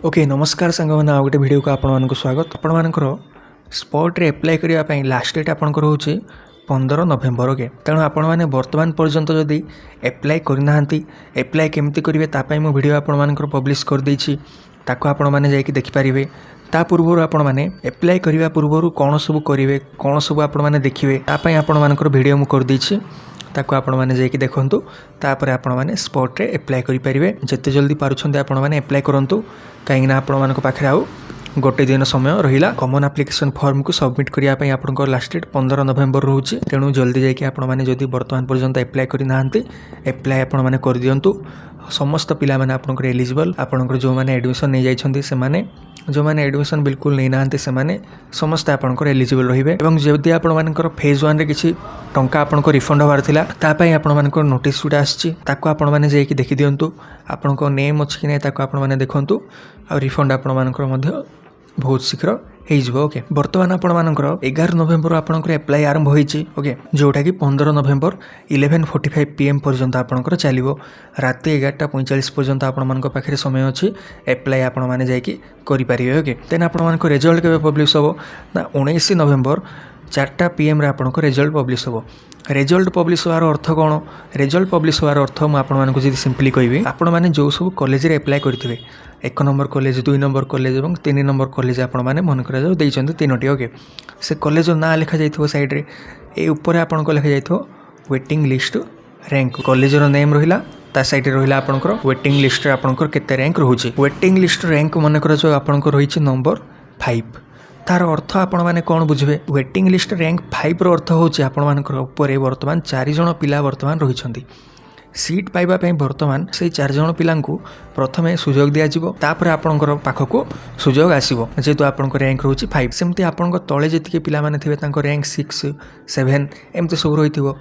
Okay नमस्कार सांग मैंने आउ गोटे वीडियो को आपण स्वागत। आपण मानकर स्पॉट रे अप्लाई करने लास्ट डेट आपंकर हूँ 15 नवेम्बर। ओके तेणु आपण मैंने बर्तमान पर्यंत जदि अप्लाई करना अप्लाई केमती करेंगे तापाई मु वीडियो आपण मानकर पब्लिश कर देछि ताको आपण माने जाइए देखिपारे। ता पूर्व आपण मैंने अप्लाई करने पूर्व कौन सब करेंगे कौन सब आपण मैंने देखिए तापाई आपण मानकर वीडियो मु कर देछि ताको आपण मैंने जाइए देखंतु तापर आपण मैंने स्पॉट रे अप्लाई करि परिबे। जते जल्दी पारुछन्ते आपण मैंने अप्लाई करंतु कहीं आपण मानक पाखरे आउ गोटे दिन समय रहिला कॉमन एप्लिकेशन फॉर्म को सबमिट करिया पई आपनकर लास्ट डेट 15 नवेम्बर रहउछि। तेणु जल्दी जाइए आपण मैंने जदि वर्तमान पर्यंत अप्लाई करि नाहंती अप्लाई आपण मैंने कर दियंतु। समस्त पिला माने आपनकर एलिजिबल आपनकर जो माने एडमिशन नै जाइछन्ती से माने जो माने एडमिशन बिल्कुल नहीं नाहंती से माने समस्त आपनकर एलिजिबल रहिबे। एवं जदि आपण मानकर फेज 1 रे किछि टंका आपनको रिफंड होबार थिला ता पई आपण मानकर नोटिस गुडा आछि ताको आपण माने जाइए देखि दियंतु आपनको नेम अछि कि नै ताको आपण माने देखंतु आ रिफंड आपण मानकर मध्य बहुत शीघ्र हो। ओके बर्तमान आपण मानकर 11 नवेम्बर आपनकर अप्लाई आरंभ होईछि। ओके जोटा कि 15 नवेम्बर 11:45 PM पर्यंत आपनकर चलिबो राति 11:45 पर्यंत आपण मानक पाखरे समय अछि अप्लाई आपण माने जाय कि करि परिबे। ओके देन आपण मानक रिजल्ट केबे पब्लिश होबो ना 19 नवेम्बर 4टा PM रे आपनक रिजल्ट पब्लिश होबो। रिजल्ट पब्लिश होवार अर्थ कौन रिजल्ट पब्लिश होवार अर्थ मु आपण मानक जदि सिंपली कहबी आपण माने जो सब कॉलेज रे अप्लाई करथिबे 1 नंबर कॉलेज 2 नंबर कॉलेज और 3 नंबर कॉलेज आपण माने मन करा जाउ दैछन्ते तीनोटी। ओके से कॉलेज ना लिखा जाइथो साइड रे ए ऊपर आपण को लिखा जाइथो वेटिंग लिस्ट रैंक कॉलेज रो नेम रहिला ता साइड रे रहिला आपनकर वेटिंग लिस्ट रे आपनकर केते रैंक रहउची। वेटिंग लिस्ट रैंक मन करा जो आपनकर रहिछि नंबर 5 तार अर्थ आपण माने कौन बुझे वेटिंग लिस्ट रैंक 5 रो अर्थ होछि आपण मानकर ऊपर वर्तमान 4 जण पिला वर्तमान रहिछन्ती सीट पाइबा पई वर्तमान से 4 जण पिलांकु प्रथमे सुजोग दिया जिवो तापर आपनकर पाखको सुजोग आसीबो जेतु आपनकर रैंक रहउछि 5 सेमती आपनकर तळे जतिके पिला माने थिबे तांको रैंक 6 7 एमते सब रहिथिबो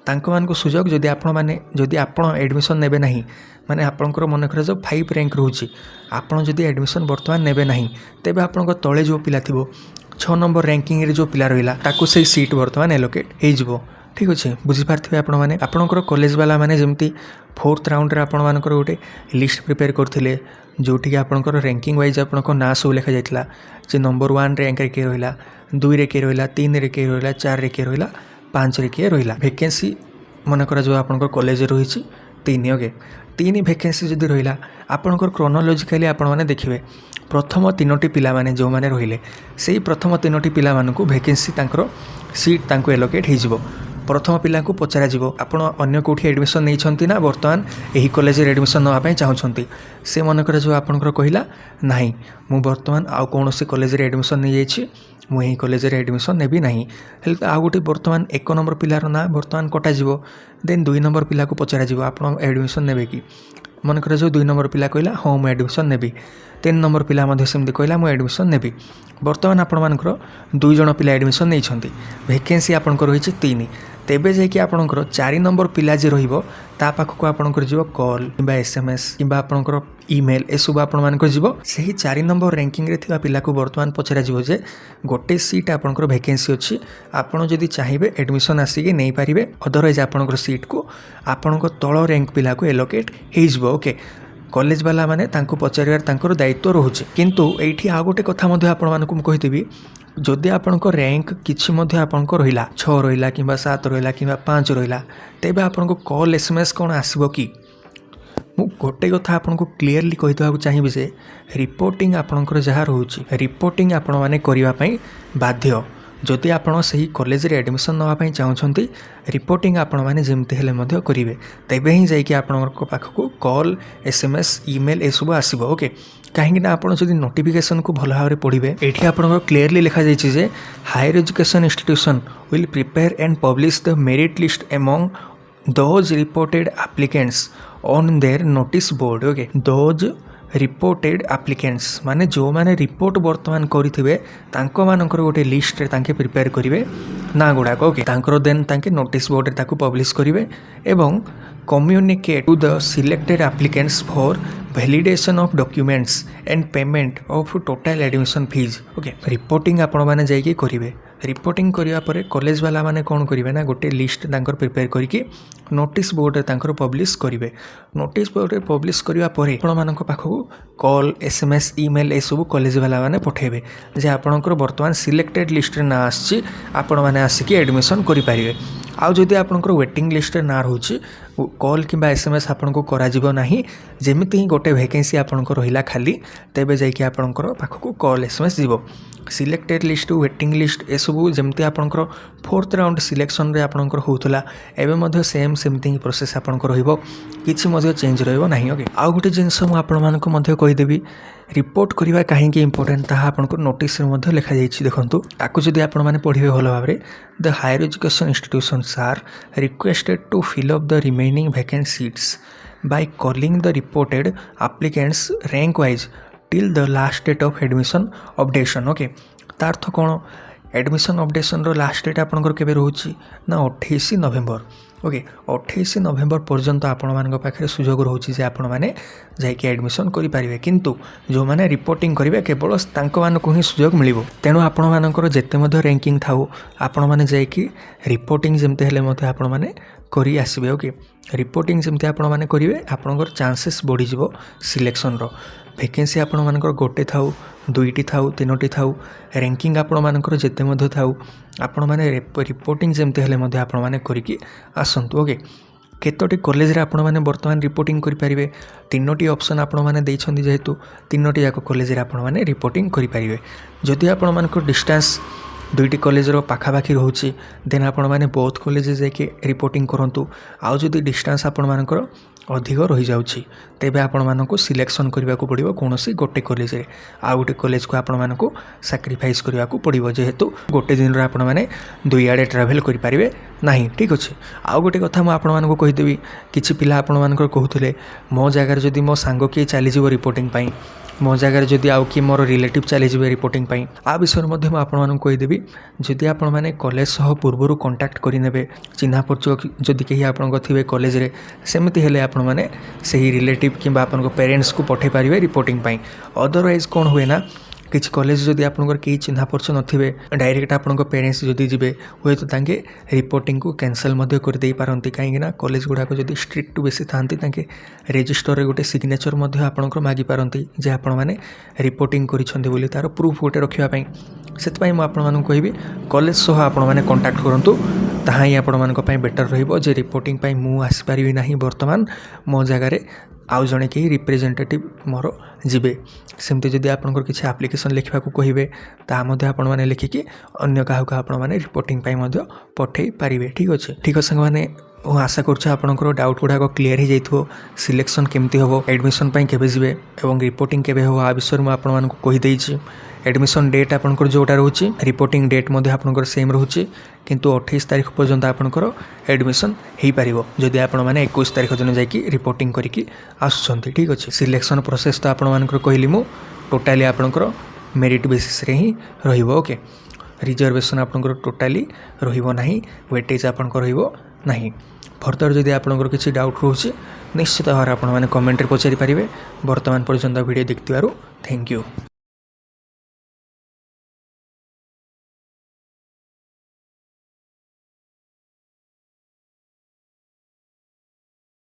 तांको मानको सुजोग जदि आपण माने जदि आपण एडमिशन नेबे नाही माने आपनकर मन करे जो 5 रैंक रहउछि आपण जदि एडमिशन वर्तमान नेबे नाही तेबे आपनकर तळे जो पिला थिबो 6 नंबर रैंकिंग रे जो पिला रहिला ताकू से सीट वर्तमान एलोकेट हे जिवो। ठीक अच्छे बुझीपारे आपण मैंने आपंकर कॉलेज वाला माने जमती 4th राउंड रे आपण मानकर गोटे लिस्ट प्रिपेयर करथिले जोठी आपंकर रैंकिंग वाइज आपनको ना सब लिखा जाइतला जे नंबर 1 रैंक रे के रहिला 2 रे के रहिला 3 रे के रहिला 4 रे के रहिला 5 रे के रहिला वैकेंसी मन करा जो आपंकर कॉलेज रहिछि 3। ओके 3 वैकेंसी जदि रहिला आपंकर क्रोनोलॉजिकली आपण माने देखिबे प्रथम 3टी पिला माने जो माने रहिले सेही प्रथम 3टी पिला मानकु वैकेंसी तांकर सीट तांको एलोकेट हे जिवो। प्रथम पिला को पचरा जिवो आपण अन्य कोठी एडमिशन नै छंती ना वर्तमान एही कॉलेज रे एडमिशन नवा पई चाहछंती से मन करे जो आपनकर कहिला नाही मु वर्तमान आ कोनोसी कॉलेज रे एडमिशन नै जाईछि मु एही कॉलेज रे एडमिशन नेबी नाही हेल आ गोटे वर्तमान 1 नंबर पिलार ना वर्तमान कटा जिवो देन 2 नंबर पिला को पचरा जिवो आपण एडमिशन नेबे कि मन करे जो 2 नंबर पिला कहला हां मु एडमिशन नेबी 3 नंबर पिला मध्ये सेमती कहला मु एडमिशन नेबी वर्तमान आपण मानकर 2 जण पिला एडमिशन नै छंती वैकेंसी आपनकर रहिछि 3 तेबे जे कि आपनकर 4 नंबर पिला जे रहिबो ता पाखको आपनकर जीवो कॉल किबा एसएमएस किबा आपनकर ईमेल ए सब आपण मानकर जीवो सही 4 नंबर रैंकिंग रे थिबा पिला को वर्तमान पचरा जीवो जे गोटे सीट आपनकर वैकेंसी अछि आपण जदि चाहिबे एडमिशन आसी नै पारिबे अदरवाइज आपनकर सीट को आपनकर तळ रैंक पिला को एलोकेट हे जीवो। ओके कॉलेज वाला माने तांको पचारिवार तांकर दायित्व रहउछि किंतु एठी आ गोटे कथा मध्ये आपण मानकु कहितबी जदि आपनको रैंक किछि मध्ये आपनको रहिला 6 रहिला किबा 7 रहिला किबा 5 रहिला तेबे आपनको कॉल एसएमएस कोन आसीबो कि मु गोटे कथा आपनको क्लियरली कहितबा चाहिबे जे रिपोर्टिंग आपनकर जहा रहउछि रिपोर्टिंग आपण माने करिवा पई बाध्य जदि आपण सही कॉलेज रे एडमिशन नवा पई चाहछंती रिपोर्टिंग आपण माने जेमते हेले मध्ये करिवे तबे ही जाई कि आपनकर पाखको कॉल एसएमएस ईमेल ए सब आसीबो। ओके कहीं आपड़ जब नोटिफिकेशन को भल भाव पढ़े ये आपको क्लीयरली लिखा जाए higher education institution will prepare and publish the merit list among those reported applicants on their notice board. Okay those reported applicants माने जो माने रिपोर्ट वर्तमान करिथिबे तांको मानकर गोटे लिस्ट रे तांके प्रिपेयर करिवे ना गुडाक। ओके तांकर देन तांके नोटिस बोर्ड रे ताकू पब्लिश करिवे एवं communicate to the selected applicants for validation of documents and payment of total admission fees। Okay reporting आपण माने जाई के करिवे रिपोर्टिंग करिया परे कॉलेज वाला माने कौन करिवे ना गोटे लिस्ट तांकर प्रिपेयर करिके नोटिस बोर्ड रे तांकर पब्लिश करिवे। नोटिस बोर्ड रे पब्लिश करिया परे आपण मानक पाखकु कॉल एसएमएस ईमेल ए सब कॉलेज वाला माने पठेबे जे आपणकर वर्तमान सिलेक्टेड लिस्ट रे ना आछि आपण माने आसिकी एडमिशन करि पारिबे। आउ जदि आपणकर वेटिंग लिस्ट रे ना रहउछि कॉल किंबा एसएमएस आपनको करा जिवो नाही। जेमिति ही गोटे वैकेंसी आपनको रहिला खाली तेबे जाइके आपणकर पाखकु कॉल एसएमएस जिवो। Selected list waiting list A सब जमती आपणकर फोर्थ राउंड सिलेक्शन रे आपणकर होउतला एबे मध्ये सेम सेमथि ही प्रोसेस आपणकर रहइबो किछि मध्ये चेंज रहइबो नाही। ओके आउ गोटे जिंस मु आपण मानको मध्ये कहि देबी रिपोर्ट करिवा काहे कि इंपोर्टेंट ताहा आपनको नोटिस रे मध्ये लिखा जाइछि। देखंतु ताकु जदि आपण माने पढिबे भलो भाबरे the higher education institutions are requested to fill up the remaining vacant seats by calling the reported applicants rank wise till the last date of admission updation. Okay तार अर्थ कौन एडमिशन अपडेशन रो लास्ट डेट आपनकर केबे रहउछि ना 28 नवेम्बर। Okay 28 नवेम्बर पर्यंत आपण मानक पाखरे सुयोग रहउछि जे आपण माने जाइके एडमिशन करि पारिबे किंतु जो माने रिपोर्टिंग करिवे केवल तांक मानको ही सुयोग मिलिबो। तेनु आपण मानकर जेते मध्ये रैंकिंग थाउ आपण माने जाइके रिपोर्टिंग जेमते हेले मध्ये आपण माने करि आसीबे। ओके रिपोर्टिंग जेमते आपण माने करिवे आपनकर चांसेस बढ़ी जिवो सिलेक्शन रो। वैकेंसी आपण मानकर गोटे थाउ दुईटी थाउ तीनोटी थाउ रैंकिंग आपण मानकर जेते मध्ये थाउ आपण माने रिपोर्टिंग जेमते हेले मध्ये आपण माने करिकि आसंतु। ओके केतोटी कॉलेज रे आपण माने वर्तमान रिपोर्टिंग करि पारिबे तीनोटी ऑप्शन आपण माने दैछन्ती जेहेतु तीनोटी जाक कॉलेज रे आपण माने रिपोर्टिंग करि पारिबे। जदि आपण मानकर डिस्टेंस दुईटी कॉलेज रो पाखापाखि रहउछि देन आपण माने बोथ कॉलेज जाके रिपोर्टिंग करंतु। आउ जदि डिस्टेंस आपण मानकर अधिक रही जाउछि तेबे आपण मानको सिलेक्शन करबा को पड़िबो कोनोसी गोटे कॉलेज रे आ गोटे कॉलेज को आपण मानको सैक्रिफाइस करबा को पड़िबो जेहेतु गोटे दिन रे आपण माने दुई आडे ट्रैवल करि पारिबे नाही। ठीक अछि आउ गोटे कथा म आपण मानको कहि देबी किछि पिला आपण मानकर कहउथिले मो जागार जदि मो सांगो के चली जिवो रिपोर्टिंग पई मो जगार जदि आउ कि मोर रिलेटिव चली जिवे रिपोर्टिंग पई आ विषय मध्ये म आपण मानको कहि देबी जदि आपण माने कॉलेज सह पूर्वरु कांटेक्ट करि नेबे चिन्हा परिचय जदि केही आपण थिबे कॉलेज रे सेमिति हेले आपण माने सही रिलेटिव किंबा आपण पेरेंट्स को पठे पारिबे रिपोर्टिंग पई। अदरवाइज कोन हुए ना किछि कॉलेज जदि आपनकर केही चिन्हा परिचय नथिबे डायरेक्ट आपनकर पेरेंट्स जदि जिबे होय तो तांके रिपोर्टिंग को कैंसिल मध्ये कर देई पारंती काहे ना कॉलेज गुडा को जदि स्ट्रिक्ट बेसी थांती तांके रजिस्टर रे गोटे सिग्नेचर मध्ये आपनकर मागी पारंती जे आपण माने रिपोर्टिंग करिसंती बोली तार प्रूफ गोटे रखिबा पई। सेत पई म आपण मानन कहबी कॉलेज सह आपण माने कांटेक्ट करंतु ताहा ही आपण मानक पई बेटर रहइबो जे रिपोर्टिंग पई मु आसी पारिबी नाही वर्तमान मो जगह रे आउ जने के रिप्रेजेंटेटिव मोर जिबे। सेमते जदि आपनकर किछि एप्लिकेशन लिखबा को कहिबे ता मध्ये आपण माने लिखिकि अन्य काहु का आपण माने रिपोर्टिंग पई मध्ये पठेई पारिबे। ठीक अछि ठीक संग माने ओ आशा करछ आपनकर डाउट गुडा को क्लियर हो जाइथो सिलेक्शन केमती होबो एडमिशन पई केबे जिबे एवं रिपोर्टिंग केबे हो आ विषय में आपण मानको कहि देइछि। एडमिशन डेट आपनकर जोटा रहउछि रिपोर्टिंग डेट मध्ये आपनकर सेम रहउछि किंतु 28 तारिख पर्यंत आपनकर एडमिशन हेई पारिबो जदि आपण माने 21 तारिख दिन जाकी रिपोर्टिंग करिकि आसुछन्ती। ठीक अछि सिलेक्शन प्रोसेस तो आपण मानकर कहली मु टोटाली आपनकर मेरिट बेसिस रे ही रहिबो। ओके रिजर्वेशन आपनकर टोटाली रहिबो नाही वेटेज आपनकर रहिबो नाही। फर्दर जदि आपनकर किछि डाउट रहउछि निश्चित भाव आपण माने कमेंट रे पचारि पारिबे। वर्तमान पर्यंत वीडियो देखतिबारु थैंक यू।